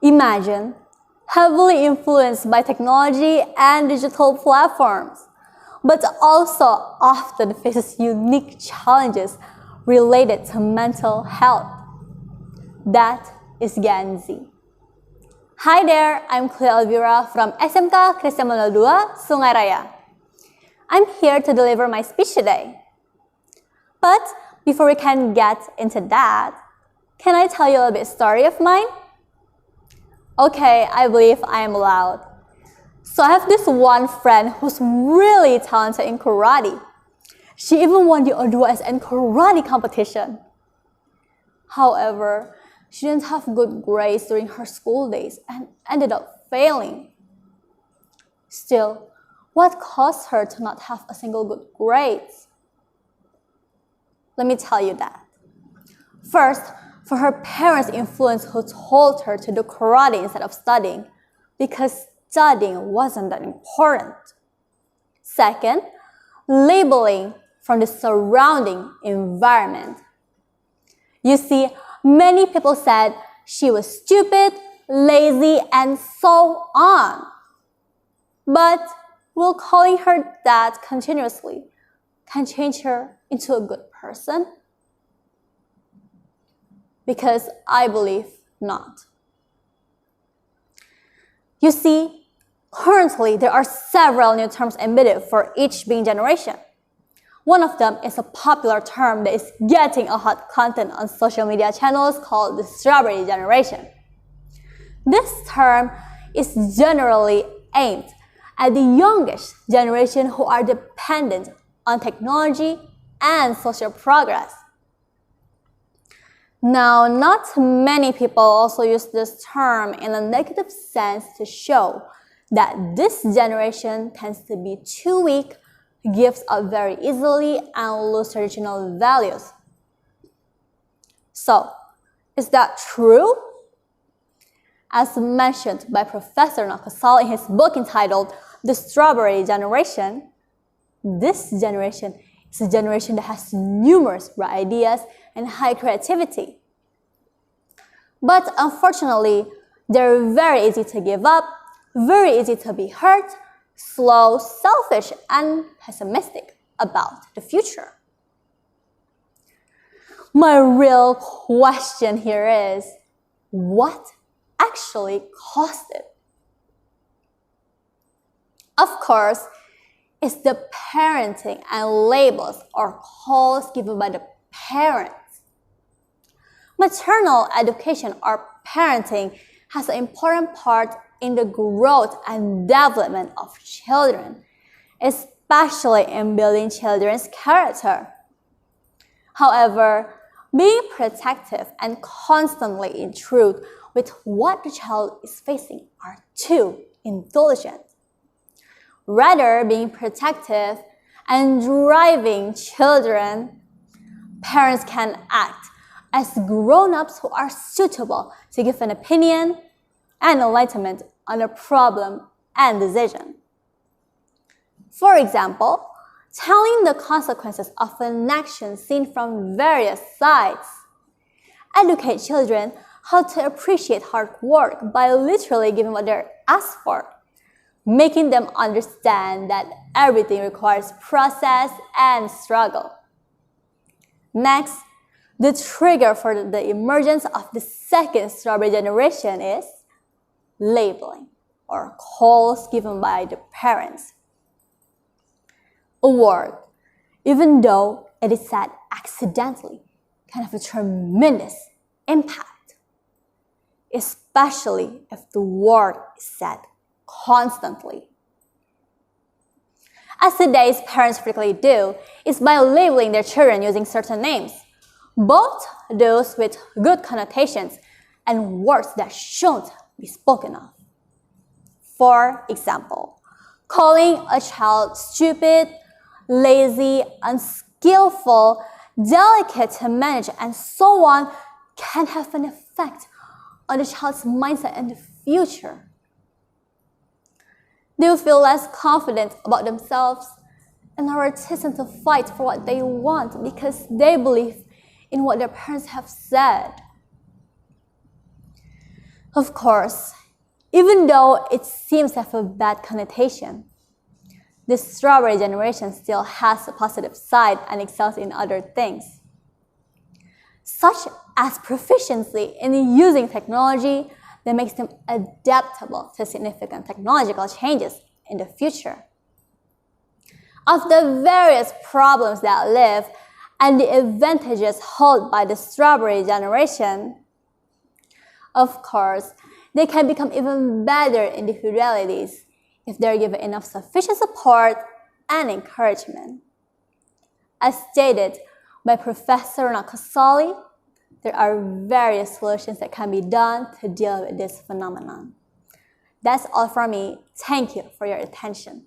Imagine heavily influenced by technology and digital platforms, but also often faces unique challenges related to mental health. That is Gen Z. Hi there, I'm Clio Elvyra from SMK Kristen Immanuel, Sungai Raya. I'm here to deliver my speech today. But before we can get into that, can I tell you a little bit story of mine? Okay, I believe I am allowed. So I have this one friend who's really talented in karate. She even won the O2SN karate competition. However, she didn't have good grades during her school days and ended up failing. Still, what caused her to not have a single good grade? Let me tell you that. First, for her parents' influence who told her to do karate instead of studying because studying wasn't that important. Second, labeling from the surrounding environment. You see, many people said she was stupid, lazy, and so on. But will calling her that continuously can change her into a good person? Because I believe not. You see, currently there are several new terms embedded for each being generation. One of them is a popular term that is getting a hot content on social media channels called the strawberry generation. This term is generally aimed at the youngest generation who are dependent on technology and social progress. Now, not many people also use this term in a negative sense to show that this generation tends to be too weak, gives up very easily, and lose traditional values. So, is that true? As mentioned by Professor Nakasal in his book entitled The Strawberry Generation, this generation is a generation that has numerous bright ideas and high creativity. But unfortunately, they're very easy to give up, very easy to be hurt, slow, selfish, and pessimistic about the future. My real question here is, what actually caused it? Of course, it's the parenting and labels or calls given by the parents. Maternal education or parenting has an important part in the growth and development of children, especially in building children's character. However, being protective and constantly in truth with what the child is facing are too indulgent. Rather, being protective and driving children, parents can act as grown-ups who are suitable to give an opinion and enlightenment on a problem and decision. For example, telling the consequences of an action seen from various sides. Educate children how to appreciate hard work by literally giving what they're asked for, making them understand that everything requires process and struggle. Next, the trigger for the emergence of the second strawberry generation is labeling, or calls given by the parents. A word, even though it is said accidentally, can have a tremendous impact, especially if the word is said constantly. As today's parents frequently do, is by labeling their children using certain names, both those with good connotations and words that shouldn't be spoken of. For example, calling a child stupid, lazy, unskillful, delicate to manage, and so on can have an effect on the child's mindset in the future. They will feel less confident about themselves and are reticent to fight for what they want because they believe in what their parents have said. Of course, even though it seems to have a bad connotation, this strawberry generation still has a positive side and excels in other things, such as proficiency in using technology that makes them adaptable to significant technological changes in the future. Of the various problems that live and the advantages held by the strawberry generation, of course, they can become even better individualities if they're given enough sufficient support and encouragement. As stated by Professor Nakasali, there are various solutions that can be done to deal with this phenomenon. That's all from me. Thank you for your attention.